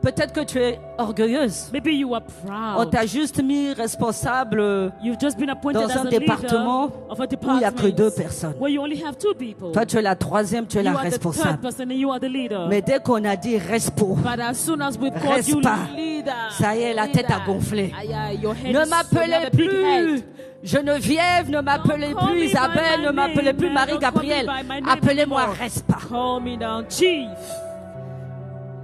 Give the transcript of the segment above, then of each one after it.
Peut-être que tu es orgueilleuse. Maybe you are On proud. t'a juste mis responsable You've just been appointed dans as un a département leader of a où il n'y a que 2 department personnes. where you only have 2 people. Toi, tu es la 3e, tu es You la are the third responsable. person and you are the leader. Mais dès qu'on a dit respo, But as soon as we call Reste you pas. leader, ça y est, la tête a leader, gonflé. aïe, aïe, your head Ne is- you have m'appelez a big plus head. Geneviève, ne m'appelez Don't call plus me Isabelle, by ne my m'appelez name, plus man. Marie-Gabrielle. Don't call me by my name Appelez-moi anymore. Respa. Call me down, chief.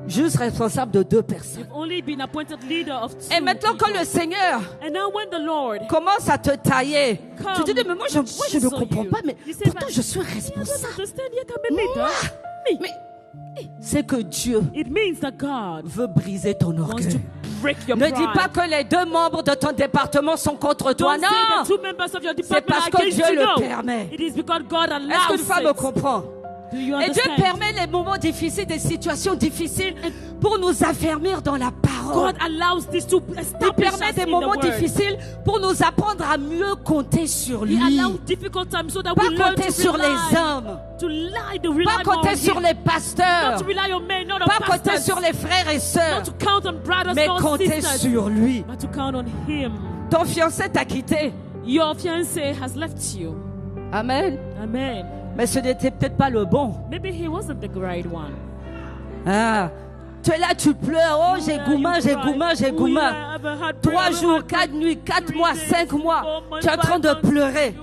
Juste responsable de 2 personnes. You've only been appointed leader of 2 Et maintenant, quand people. le Seigneur And now when the Lord commence à te tailler, Come, tu te dis, mais moi je ne chisel comprends you. pas, mais You say, pourtant but je suis I don't responsable. understand yet I'm a leader. Mais c'est que Dieu It means that God veut briser ton wants to orgueil. break your Ne pride. dis pas que les 2 membres de ton département sont contre toi. Don't say Non! the 2 members of your C'est department parce are que against Dieu you. le No. permet. It is because God Est-ce allows qu'une femme me it. comprend? Do you Et Dieu understand? permet les moments difficiles, des situations difficiles pour nous affermir dans la parole. God allows this to Il establish permet us des in the moments word. difficiles pour nous apprendre à mieux compter sur He lui. allows difficult times so that Pas we learn compter to sur rely, les hommes. to lie, to Pas rely more compter on sur him. les Not pasteurs. to rely on men, not on Pas compter pastors. sur les frères et sœurs. Not to count on brothers, Mais not compter sisters. sur lui. But to count on him. Ton fiancé t'a quitté. Your fiancé has left you. Amen. Amen. Mais ce n'était peut-être pas le bon. Maybe he wasn't the right one. Ah. Tu es là, tu pleures. Oh, j'ai gourmand, j'ai gourmand, j'ai gourmand. 3 jours, 4 nuits, 4 mois, 5 mois. Tu es en train de pleurer.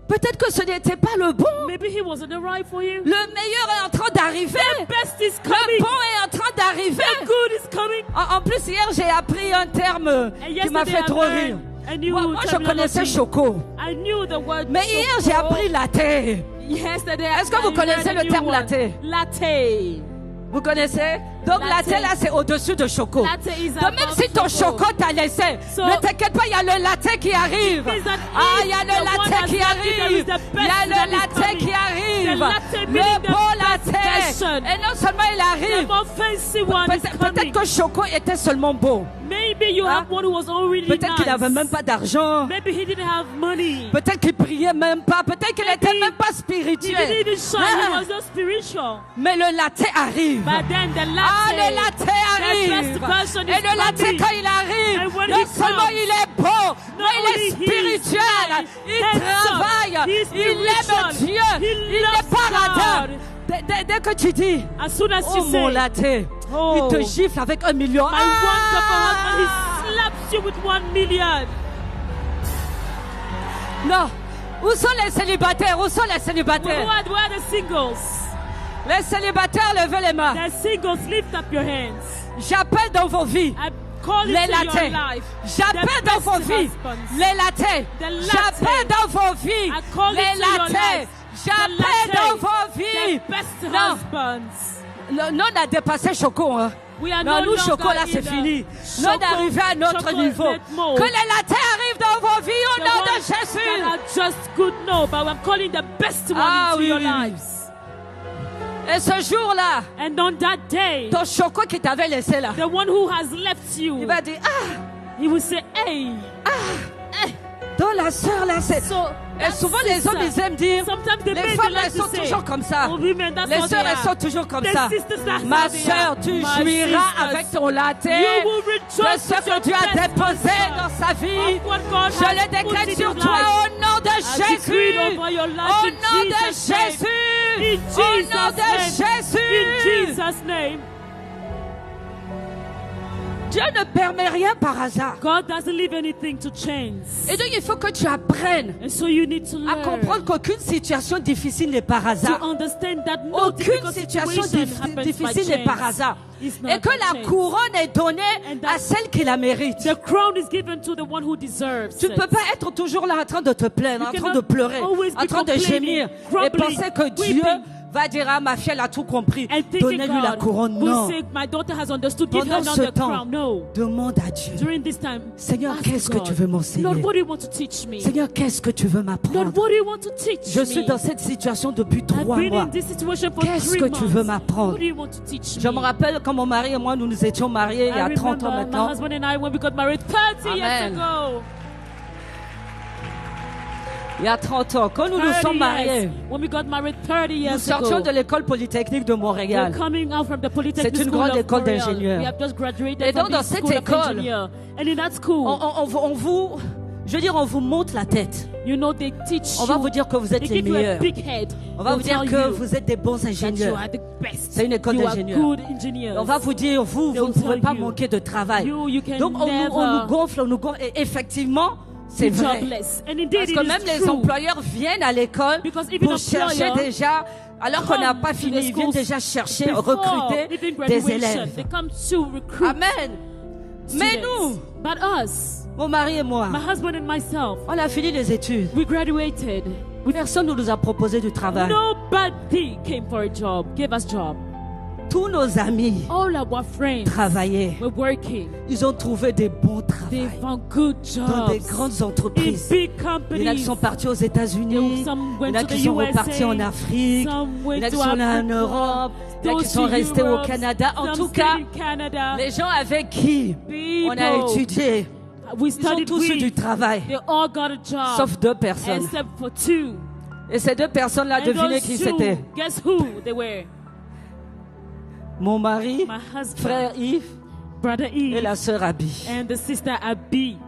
Peut-être que ce n'était pas le bon. Maybe he wasn't the right for you. Le meilleur est en train d'arriver. The best is Le coming. bon est en train d'arriver. The good is coming. En plus, hier, j'ai appris un terme And qui m'a yesterday fait I trop learned rire. a new Moi, je connaissais terminology. Choco. I knew the word Mais hier, j'ai choco. appris latte. Yesterday, Est-ce que vous I connaissez learned a le new terme one. latte? Latte. Vous connaissez? Donc, Latte. latte, là, c'est au-dessus de Choco. Latte is Donc, même above si ton choco. Choco t'a laissé, So- ne t'inquiète pas, il y a le latte qui arrive. It means that Ah, if il y a the le one latte has qui left you, there arrive. is the best Il y a that le is latte coming. qui arrive. The latte Le meaning the bon best latte. version. Et non seulement il The arrive, more fancy one is peut-être coming. que Choco était seulement beau. Maybe you Hein? have one who was already Peut-être qu'il nice. n'avait même pas d'argent. Maybe he didn't have money. Peut-être qu'il priait même pas. Peut-être qu'il Maybe n'était même pas He spirituel. didn't even shine. Ah. He was not spiritual. Mais le latte arrive. But then the latte. Ah, le latte arrive. The best version Et is le latte, coming. quand il arrive, And when non he seulement comes, il est beau, mais il est only he is spirituel. nice, Il handsome, travaille. he is Il aime spiritual, Dieu. he Il n'est loves pas radin. God. Dès que tu dis, As soon as oh you mon say, latte, Oh. il te gifle avec 1 million. my wonderful husband, he slaps you with 1 million. Non. Où sont les célibataires? Où sont les Who célibataires? are the singles? Les célibataires, levez les mains. The singles, lift up your hands. J'appelle dans vos vies I call les it to your lattes. life. J'appelle The dans best vos vies husbands. les lattes. The latte. J'appelle dans vos vies I call les it to your lattes. life. J'appelle The latte. dans vos vies. The best Non. husbands. Nous, on a dépassé Choco. Hein. We are Non, no nous, longer Choco, là, in c'est the fini. Nous, on est Choco- arrivé à notre chocolate niveau. mode. Que les lattes arrivent dans vos vies au The nom ones de Jésus. that are just good, no, but I'm calling the best one Ah, into oui, your oui, oui. lives. Et ce jour-là, And on that day, ton Choco qui t'avait laissé là, the one who has left you, il va dire, ah, he will say, hey. dans la sœur là, c'est... So, Et that souvent, les hommes, ils sister, aiment dire, sometimes the les men, femmes, they like elles to sont say, toujours comme ça. oh, women, that's Les how they sœurs, elles are. sont toujours comme The ça. sisters, that's Ma how they sœur, are. tu My jouiras sisters, avec ton latte you will de rejoice ce with your que Dieu a best déposé husband. dans sa vie. Of what God Je has le put décrète in sur his toi life. au nom de I decree Jésus. it over your life Au in nom de Jesus' name. Jésus. In Au Jesus' nom de name. Jésus. In Jesus' name. Dieu ne permet rien par hasard. God doesn't leave anything to chance. Et donc, il faut que tu apprennes And so you need to à learn comprendre qu'aucune situation difficile n'est par to hasard. understand that no Aucune difficult situation situation happens by difficile n'est par chance. hasard. It's not Et que by la chance. couronne est donnée And à that- celle qui la mérite. The crown is given to the one who deserves Tu ne it. peux pas être toujours là en train de te plaindre, en You train de cannot pleurer, always en be train de gémir complaining, et grumbling, penser que Dieu weeping. va dire, ah, ma fille, elle a tout compris. And thinking Donnez-lui la God couronne. will Non. say, my daughter has understood, give her Pendant now ce the temps, crown. No. demande à Dieu, During this time, Seigneur, ask qu'est-ce que God, tu veux m'enseigner? Lord, what do you want to teach me? Seigneur, qu'est-ce que tu veux Lord, m'apprendre? what do you want to teach Je me? suis dans cette situation depuis I've 3 been mois. in this situation for Qu'est-ce 3 que months. tu veux m'apprendre? What do you want to teach me? Je me rappelle quand mon mari et moi, nous nous étions mariés il y I a 30 ans remember my maintenant. husband and I when we got married 30 years Amen. ago. Il y a 30 ans, quand nous nous 30 sommes years. mariés, When we got married 30 nous years sortions ago. de l'école polytechnique de We're Montréal. coming out from the Polytechnic C'est une School grande of école Montreal. d'ingénieurs. We have just graduated Et donc, from dans this cette school of école, engineer. And in that school, je veux dire, on vous monte la tête. you know, they teach On va you, vous dire que vous êtes they les give you a meilleurs. big head. On va vous They'll dire tell que you vous êtes des bons that you ingénieurs. are the best. C'est une école You are d'ingénieurs. good engineers. On va vous dire, vous They'll ne pouvez tell pas you, manquer de travail. you can Donc, on never nous gonfle, Et effectivement, c'est be vrai. jobless. And indeed, Parce it que is même les true. employeurs viennent à l'école Because even pour chercher employer déjà, alors qu'on n'a come pas to fini, the ils viennent schools déjà chercher, before recruter even des graduation. élèves. They come to recruit Amen. Mais students. nous, But us, mon mari et moi, my husband and myself, on a fini les études. we graduated. Personne ne nous a proposé du travail. Nobody came for a job, gave us job. Tous nos amis All our friends travaillaient. were working. Ils ont trouvé des bons They travails found good dans des jobs grandes in entreprises. big Il y en a qui companies. sont partis aux États-Unis, Some il y en went a to qui the sont repartis en USA, Afrique, some il y went en a qui to sont allés en Africa, Europe, il y en a qui those sont to restés au Europe, Canada. En some tout stayed cas, in Canada. les gens avec qui on a People, étudié, we ils ont studied tous eu du with, travail, they all got a job, sauf 2 personnes. except for 2. Et ces 2 personnes-là, And devinez those qui 2, c'était. guess who they were? Mon mari, My husband, frère Yves brother et Eve, la sœur Abby. and the sister Abby.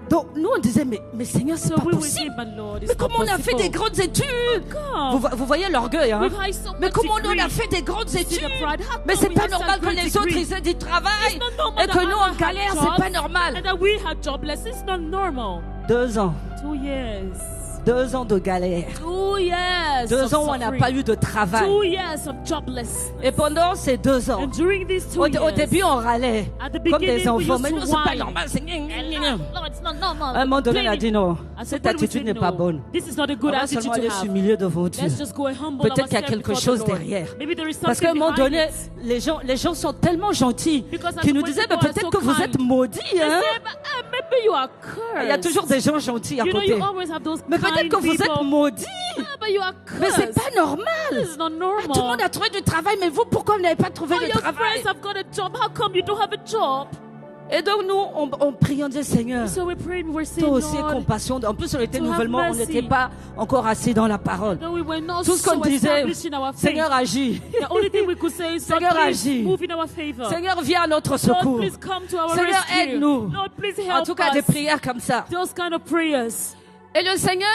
Donc nous on disait, mais Seigneur, c'est So pas we would say, possible. but Lord, it's Mais not comment on a fait possible. des grandes études? God, Vous voyez l'orgueil, hein? we've had so Mais much comment on a degree. fait des grandes See études? the pride. How Mais come c'est we pas have normal such que great les autres degree? ils aient du travail It's not normal et que that nous others on have galère, jobs c'est pas normal. And that we had jobless. It's not normal. 2 ans, 2 years. 2 ans de galère, 2 years. 2 of ans où on n'a suffering. pas eu de travail. 2 years of jobless. Et pendant ces 2 ans, And during these 2 au years, début on râlait at the comme des beginning, we enfants, used mais to non, c'est pas whine. normal, c'est gna, gna, gna, gna. Lord, it's not normal. À un moment donné, on a dit non, I said, cette when we attitude said n'est no, pas bonne. This is not a On good va attitude seulement to aller have. s'humilier devant Dieu. Let's just go and humble Peut-être qu'il y a ourselves quelque before chose the Lord. derrière. Maybe there is Parce qu'à un something moment behind donné, it. les gens sont tellement gentils Because at qu'ils the nous point disaient, mais people are peut-être so que vous kind. êtes maudits, They hein? say, but, maybe you are cursed. Il y a toujours des gens gentils à You know, côté. you always have those Mais peut-être kind que vous êtes people. maudits. But you are cursed. Mais c'est pas normal. This is not normal. Tout le monde a trouvé du travail, mais vous, pourquoi vous n'avez pas trouvé All de your travail? friends have got a job. How come you don't have a job? Et donc nous, on prie, on dit, Seigneur, So we pray and we're saying, toi aussi Lord, compassion. En plus, on était to have nouvellement, on mercy. n'était pas encore assis dans la parole. that we were not Tout ce qu'on so disait, established in our faith. Seigneur, agis. The only thing we could say is, Lord, Seigneur, please agis. move in our favor. Seigneur, viens à notre Lord, secours. please come to our Seigneur, rescue. aide-nous. Lord, please En help tout cas, des us. prières comme ça. Those kind of prayers. Et le Seigneur,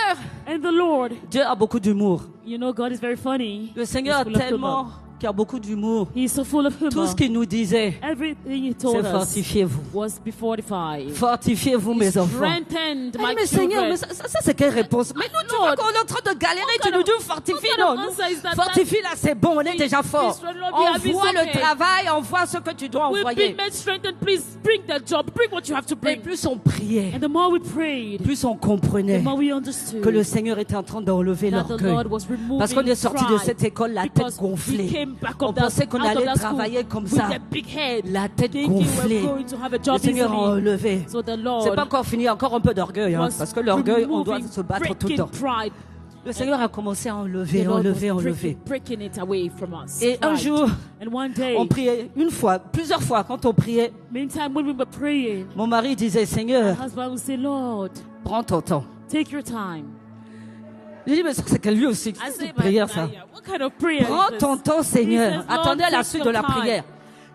And the Lord, Dieu a beaucoup d'humour. you know, God is very funny. Le Seigneur a He's full of tellement, humor. qui a beaucoup d'humour. He's so full of Tout humor. ce qu'il nous disait, Everything He c'est told us fortifiez-vous. was be fortified. Fortifiez-vous, mes enfants. Strengthened Eh, my mais Seigneur, children. mais ça, c'est quelle réponse? Mais nous, tu vois Lord, qu'on est en train de galérer, what tu kind nous of- dis fortifie. what kind Non, of nous, answer is that? fortifie là, c'est bon, on est déjà fort. Please, Lord, we have been Envoie le okay. travail, envoie ce que tu dois We've envoyer. been made strengthened. Please bring the job. Bring what you have to Et bring. plus on priait, And the more we prayed, plus on the comprenait more we understood que le Seigneur était en train d'enlever that the l'orgueil. Lord was removing Parce qu'on est sorti de pride. cette école la tête Because we gonflée. came back On of that- pensait qu'on out of allait that school travailler comme with ça. a big head, La tête thinking we're gonflée. going to have a Le job Seigneur a easily. enlevé. So the C'est Lord pas encore fini, encore un peu d'orgueil, hein, was parce que l'orgueil, on doit removing, se battre tout le breaking temps. pride. Le Seigneur a commencé à The enlever, Lord enlever, was enlever. breaking it away from us. Et un Pride. jour, And one day, on priait une fois, plusieurs fois, quand on priait, meantime, when we were praying, mon mari disait, my Seigneur, husband would say, Lord, prends ton temps. take your time. J'ai dit, mais ça, c'est quelle lui aussi? I C'est say, une prière, "But, ça. what kind of prayer Prends is this?" ton temps, He Seigneur. says, Lord, Attendez à la take suite your de la time. prière.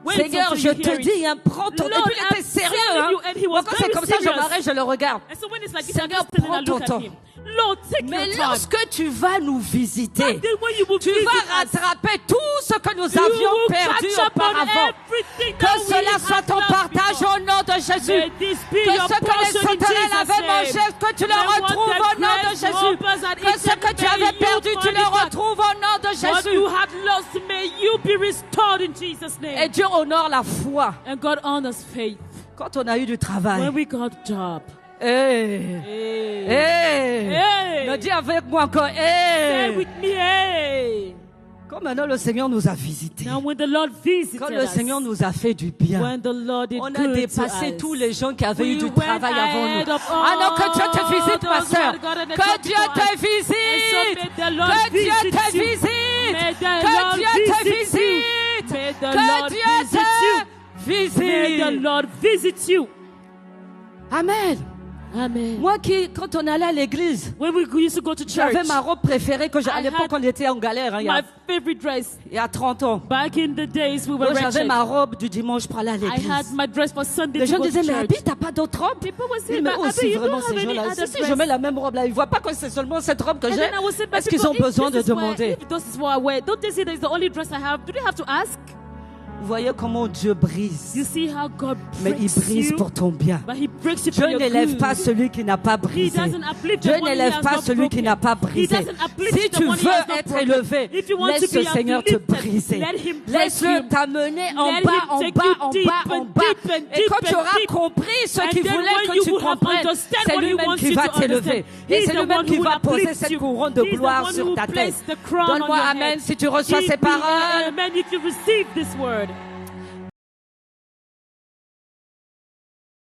Wait Seigneur, until je you te hear it. dis, hein, prends ton temps. Et Lord, puis il était I'm sérieux, telling hein. you, and he was Moi, quand c'est very comme ça, je serious. m'arrête, je le regarde. And so when it's like this, Seigneur, I'm just standing prends and look ton at him. Lord, take Mais your time. lorsque tu vas nous visiter, But then when you will tu visit vas us, rattraper tout ce que nous you avions will perdu catch up on auparavant. everything Que that we cela have soit ton lost partage before. au nom de Jésus. May this be Que your ce que les portion in sauterelles Jesus' avaient name. mangé, que tu le May what retrouves the au nom de Jésus. grasshoppers had Que ce eaten, que tu may avais you perdu, tu find le it back. retrouves au nom de What Jésus. you had lost, may you be restored in Jesus' Et name. Dieu honore la foi. And God honors faith. Quand on a eu du When travail. we got job. Hey. Hey. Hey. Hey. Me dis avec moi encore. Say Hey. with me, hey. Quand maintenant le Seigneur nous a visités. Now when the Lord visited Quand le us, Seigneur nous a fait du bien. when the Lord did On a good dépassé to us, tous les gens qui avaient eu we du went travail avant ahead nous. of all Ah non, que Dieu te visite, ma those who soeur. had gotten a Que job Dieu before te us. And so visite. may the Lord Que Dieu visit te you. visite. May the Que Lord Dieu te visit you. visite. May the Que Lord Dieu visit you. te May the visite. Lord visit you. Amen. Amen. Moi quand on allait à l'église, When we used to go to church, j'avais ma robe préférée que à l'époque on était en galère, hein, my favorite dress. il y a 30 ans. Back in the days, we were Moi, j'avais wretched. ma robe du dimanche pour aller à I had l'église. my dress for Sunday Les to gens go to disaient, mais church. Abby, t'as pas d'autre robe? People were Oui, saying, mais but aussi Abby, you vraiment don't have ces any gens-là, other si je dress. mets la même robe là, ils voient pas que c'est seulement cette robe que And j'ai. then I would say, but Est-ce qu'ils people, ont if besoin de this is what- demander? if this is what I wear, don't they say that it's the only dress I have? Do they have to ask? Vous voyez comment Dieu brise. You see how God Mais il breaks brise you, pour ton bien. but He breaks you Dieu for your n'élève good. pas celui qui n'a pas He brisé. doesn't uplift Dieu the one he n'élève has pas not celui qui n'a broken. pas He brisé. doesn't uplift Si the tu one he veux has not être broken. élevé, If you want laisse to le be Seigneur te uplifted, briser. let him break Laisse-le you. t'amener en Let bas, him en take bas, you en deep bas, en and bas. deep and Et quand deep tu and auras deep. compris ce And qu'il then voulait when que you tu will have comprennes, understand c'est what he lui-même wants qui you va to t'élever. understand. Et He's c'est the lui-même one qui who va poser uplifts cette you. couronne de He's the gloire one sur who ta tête. placed the crown on Donne-moi your amen head. si tu reçois Give ces me paroles. amen if you receive this word.